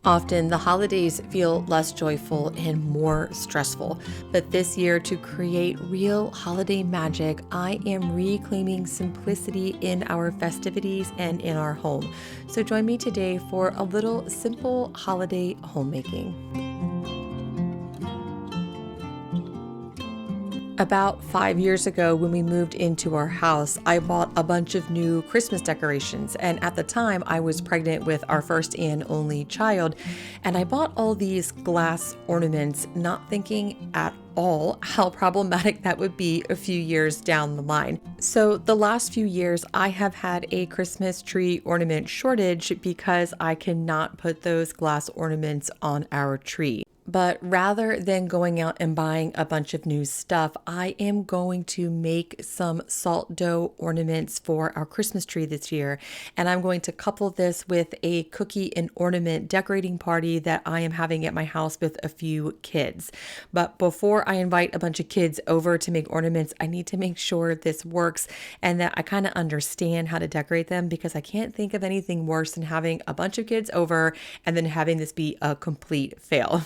Often the holidays feel less joyful and more stressful, but this year, to create real holiday magic, I am reclaiming simplicity in our festivities and in our home. So join me today for a little simple holiday homemaking. About 5 years ago, when we moved into our house, I bought a bunch of new Christmas decorations. And at the time, I was pregnant with our first and only child. And I bought all these glass ornaments, not thinking at all how problematic that would be a few years down the line. So the last few years, I have had a Christmas tree ornament shortage because I cannot put those glass ornaments on our tree. But rather than going out and buying a bunch of new stuff, I am going to make some salt dough ornaments for our Christmas tree this year. And I'm going to couple this with a cookie and ornament decorating party that I am having at my house with a few kids. But before I invite a bunch of kids over to make ornaments, I need to make sure this works and that I kind of understand how to decorate them, because I can't think of anything worse than having a bunch of kids over and then having this be a complete fail.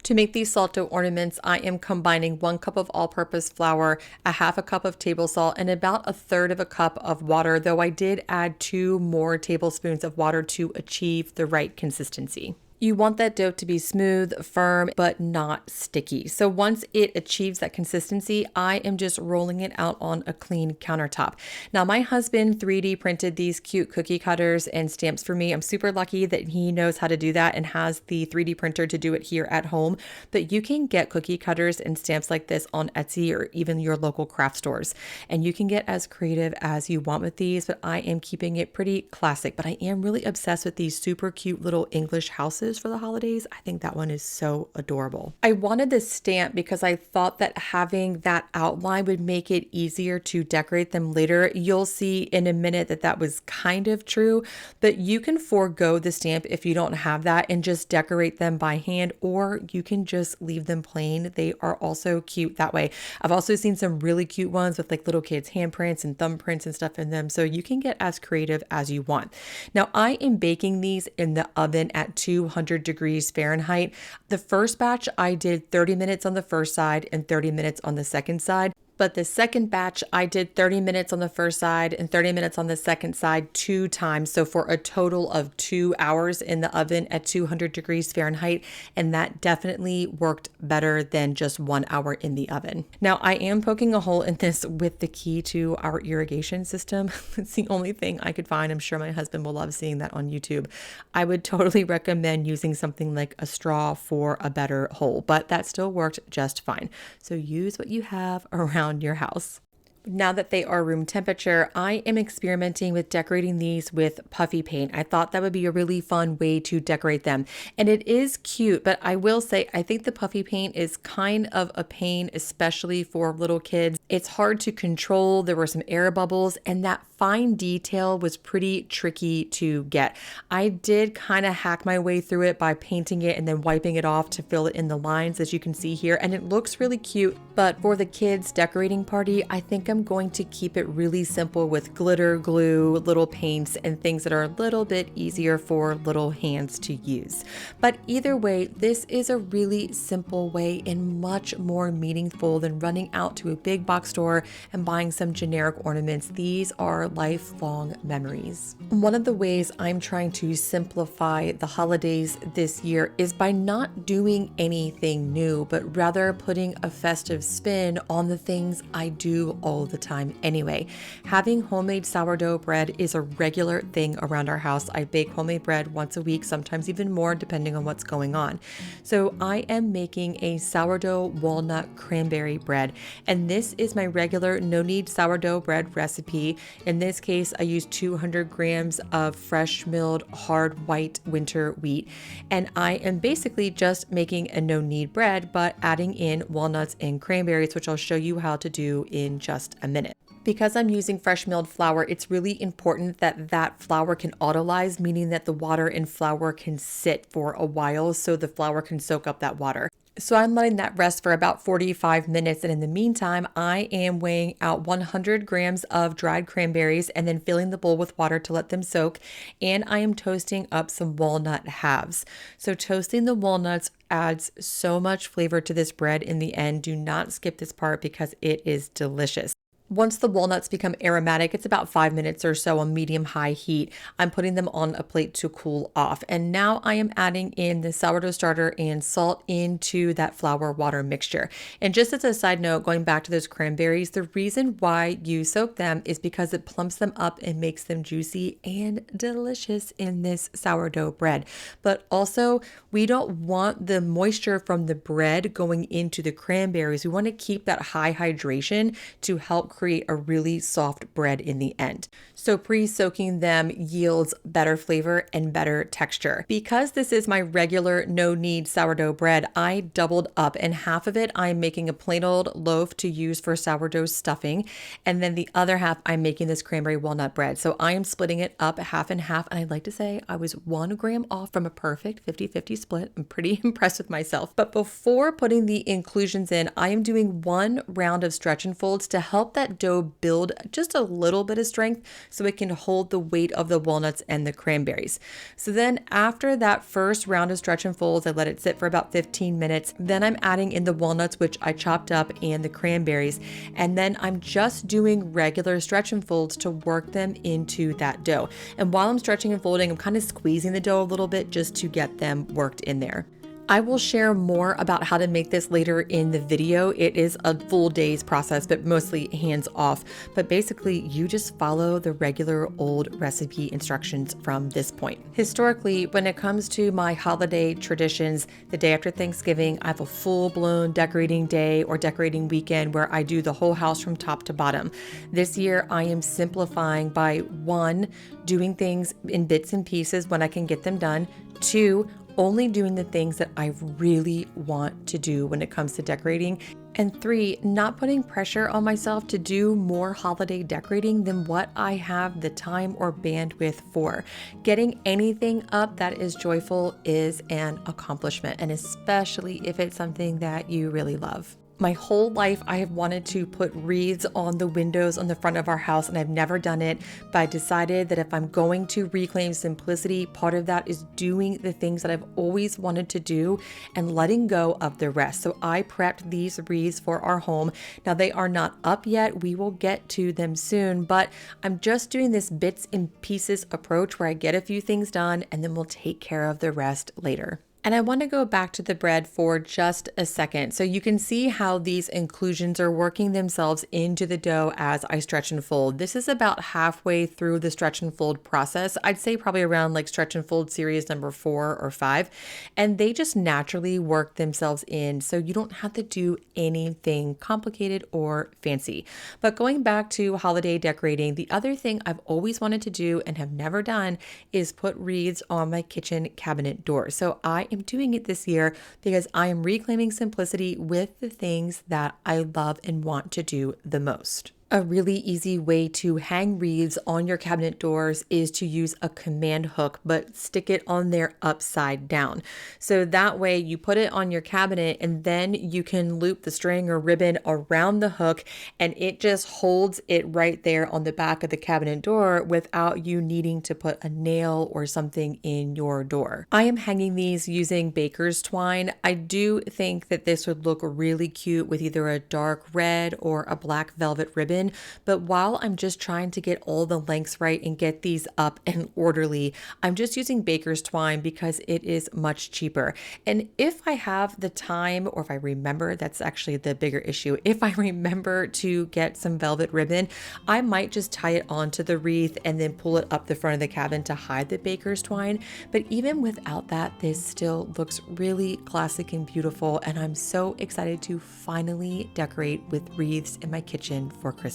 To make these salt dough ornaments, I am combining 1 cup of all-purpose flour, a half a cup of table salt, and about 1/3 of a cup of water, though I did add 2 more tablespoons of water to achieve the right consistency. You want that dough to be smooth, firm, but not sticky. So once it achieves that consistency, I am just rolling it out on a clean countertop. Now, my husband 3D printed these cute cookie cutters and stamps for me. I'm super lucky that he knows how to do that and has the 3D printer to do it here at home. But you can get cookie cutters and stamps like this on Etsy or even your local craft stores. And you can get as creative as you want with these, but I am keeping it pretty classic. But I am really obsessed with these super cute little English houses for the holidays. I think that one is so adorable. I wanted this stamp because I thought that having that outline would make it easier to decorate them later. You'll see in a minute that that was kind of true, but you can forego the stamp if you don't have that and just decorate them by hand, or you can just leave them plain. They are also cute that way. I've also seen some really cute ones with like little kids' handprints and thumbprints and stuff in them, so you can get as creative as you want. Now, I am baking these in the oven at 200 degrees Fahrenheit. The first batch, I did 30 minutes on the first side and 30 minutes on the second side. But the second batch, I did 30 minutes on the first side and 30 minutes on the second side 2 times. So for a total of 2 hours in the oven at 200 degrees Fahrenheit. And that definitely worked better than just 1 hour in the oven. Now, I am poking a hole in this with the key to our irrigation system. It's the only thing I could find. I'm sure my husband will love seeing that on YouTube. I would totally recommend using something like a straw for a better hole, but that still worked just fine. So use what you have around your house. Now that they are room temperature, I am experimenting with decorating these with puffy paint. I thought that would be a really fun way to decorate them. And it is cute, but I will say, I think the puffy paint is kind of a pain, especially for little kids. It's hard to control. There were some air bubbles, and that fine detail was pretty tricky to get. I did kind of hack my way through it by painting it and then wiping it off to fill it in the lines, as you can see here, and it looks really cute. But for the kids' decorating party, I think I'm going to keep it really simple with glitter, glue, little paints, and things that are a little bit easier for little hands to use. But either way, this is a really simple way and much more meaningful than running out to a big box store and buying some generic ornaments. These are lifelong memories. One of the ways I'm trying to simplify the holidays this year is by not doing anything new, but rather putting a festive spin on the things I do all the time anyway. Having homemade sourdough bread is a regular thing around our house. I bake homemade bread once a week, sometimes even more depending on what's going on. So I am making a sourdough walnut cranberry bread, and this is my regular no-knead sourdough bread recipe. In this case, I use 200 grams of fresh milled hard white winter wheat, and I am basically just making a no-knead bread, but adding in walnuts and cranberries, which I'll show you how to do in just a minute. Because I'm using fresh milled flour, it's really important that that flour can autolyze, meaning that the water and flour can sit for a while so the flour can soak up that water. So I'm letting that rest for about 45 minutes. And in the meantime, I am weighing out 100 grams of dried cranberries and then filling the bowl with water to let them soak. And I am toasting up some walnut halves. So toasting the walnuts adds so much flavor to this bread in the end. Do not skip this part because it is delicious. Once the walnuts become aromatic, it's about 5 minutes or so on medium-high heat. I'm putting them on a plate to cool off. And now I am adding in the sourdough starter and salt into that flour water mixture. And just as a side note, going back to those cranberries, the reason why you soak them is because it plumps them up and makes them juicy and delicious in this sourdough bread. But also, we don't want the moisture from the bread going into the cranberries. We want to keep that high hydration to help create a really soft bread in the end. So pre-soaking them yields better flavor and better texture. Because this is my regular no-knead sourdough bread, I doubled up, and half of it I'm making a plain old loaf to use for sourdough stuffing, and then the other half I'm making this cranberry walnut bread. So I am splitting it up half and half, and I'd like to say I was 1 gram off from a perfect 50-50 split. I'm pretty impressed with myself. But before putting the inclusions in, I am doing 1 round of stretch and folds to help that dough build just a little bit of strength so it can hold the weight of the walnuts and the cranberries. So then after that first round of stretch and folds, I let it sit for about 15 minutes. Then I'm adding in the walnuts, which I chopped up, and the cranberries. And then I'm just doing regular stretch and folds to work them into that dough. And while I'm stretching and folding, I'm kind of squeezing the dough a little bit just to get them worked in there. I will share more about how to make this later in the video. It is a full day's process, but mostly hands off. But basically, you just follow the regular old recipe instructions from this point. Historically, when it comes to my holiday traditions, the day after Thanksgiving, I have a full-blown decorating day or decorating weekend where I do the whole house from top to bottom. This year, I am simplifying by 1, doing things in bits and pieces when I can get them done, 2, only doing the things that I really want to do when it comes to decorating, and 3, not putting pressure on myself to do more holiday decorating than what I have the time or bandwidth for. Getting anything up that is joyful is an accomplishment, and especially if it's something that you really love. My whole life, I have wanted to put wreaths on the windows on the front of our house, and I've never done it, but I decided that if I'm going to reclaim simplicity, part of that is doing the things that I've always wanted to do and letting go of the rest. So I prepped these wreaths for our home. Now they are not up yet. We will get to them soon, but I'm just doing this bits and pieces approach where I get a few things done and then we'll take care of the rest later. And I want to go back to the bread for just a second. So you can see how these inclusions are working themselves into the dough as I stretch and fold. This is about halfway through the stretch and fold process. I'd say probably around like stretch and fold series number 4 or 5. And they just naturally work themselves in. So you don't have to do anything complicated or fancy. But going back to holiday decorating, the other thing I've always wanted to do and have never done is put wreaths on my kitchen cabinet door. So I am doing it this year because I am reclaiming simplicity with the things that I love and want to do the most. A really easy way to hang wreaths on your cabinet doors is to use a command hook, but stick it on there upside down. So that way you put it on your cabinet and then you can loop the string or ribbon around the hook and it just holds it right there on the back of the cabinet door without you needing to put a nail or something in your door. I am hanging these using baker's twine. I do think that this would look really cute with either a dark red or a black velvet ribbon. But while I'm just trying to get all the lengths right and get these up and orderly, I'm just using baker's twine because it is much cheaper. And if I have the time, or if I remember, that's actually the bigger issue, if I remember to get some velvet ribbon, I might just tie it onto the wreath and then pull it up the front of the cabin to hide the baker's twine. But even without that, this still looks really classic and beautiful. And I'm so excited to finally decorate with wreaths in my kitchen for Christmas.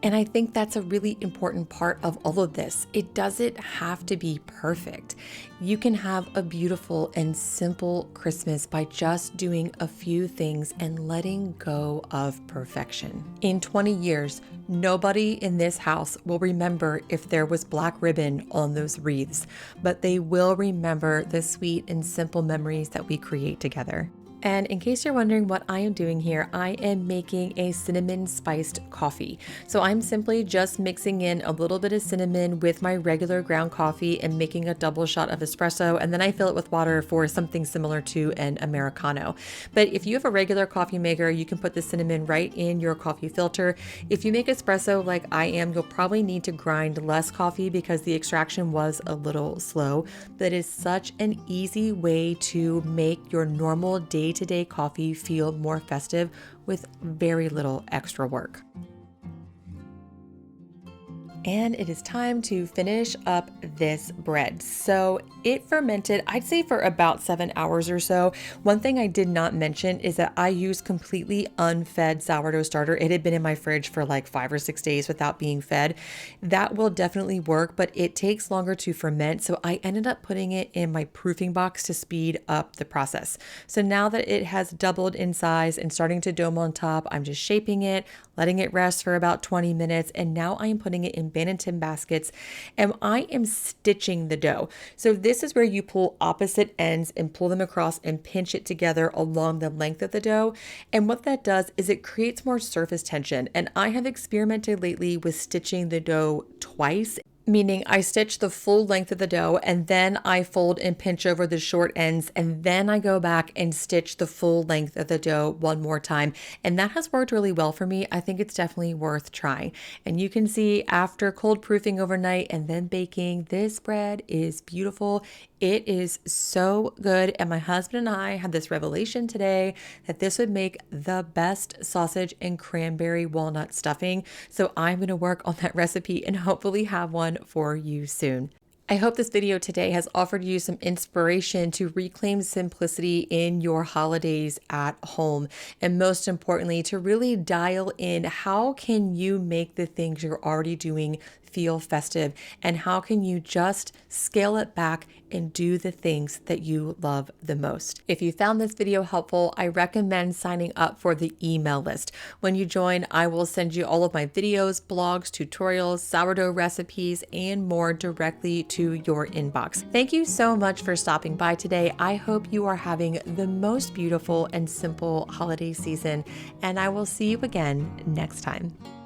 And I think that's a really important part of all of this. It doesn't have to be perfect. You can have a beautiful and simple Christmas by just doing a few things and letting go of perfection. In 20 years, nobody in this house will remember if there was black ribbon on those wreaths, but they will remember the sweet and simple memories that we create together. And in case you're wondering what I am doing here, I am making a cinnamon spiced coffee. So I'm simply just mixing in a little bit of cinnamon with my regular ground coffee and making a double shot of espresso, and then I fill it with water for something similar to an Americano. But if you have a regular coffee maker, you can put the cinnamon right in your coffee filter. If you make espresso like I am, you'll probably need to grind less coffee because the extraction was a little slow. But it is such an easy way to make your normal day-to-day coffee feel more festive with very little extra work. And it is time to finish up this bread. So it fermented, I'd say, for about 7 hours or so. One thing I did not mention is that I used completely unfed sourdough starter. It had been in my fridge for like 5 or 6 days without being fed. That will definitely work, but it takes longer to ferment. So I ended up putting it in my proofing box to speed up the process. So now that it has doubled in size and starting to dome on top, I'm just shaping it, letting it rest for about 20 minutes. And now I am putting it in Banneton baskets and I am stitching the dough. So this is where you pull opposite ends and pull them across and pinch it together along the length of the dough. And what that does is it creates more surface tension. And I have experimented lately with stitching the dough twice, meaning I stitch the full length of the dough and then I fold and pinch over the short ends, and then I go back and stitch the full length of the dough one more time. And that has worked really well for me. I think it's definitely worth trying. And you can see after cold proofing overnight and then baking, this bread is beautiful. It is so good. And my husband and I had this revelation today that this would make the best sausage and cranberry walnut stuffing. So I'm going to work on that recipe and hopefully have one for you soon. I hope this video today has offered you some inspiration to reclaim simplicity in your holidays at home. And most importantly, to really dial in how can you make the things you're already doing feel festive, and how can you just scale it back and do the things that you love the most. If you found this video helpful, I recommend signing up for the email list. When you join, I will send you all of my videos, blogs, tutorials, sourdough recipes, and more directly to your inbox. Thank you so much for stopping by today. I hope you are having the most beautiful and simple holiday season, and I will see you again next time.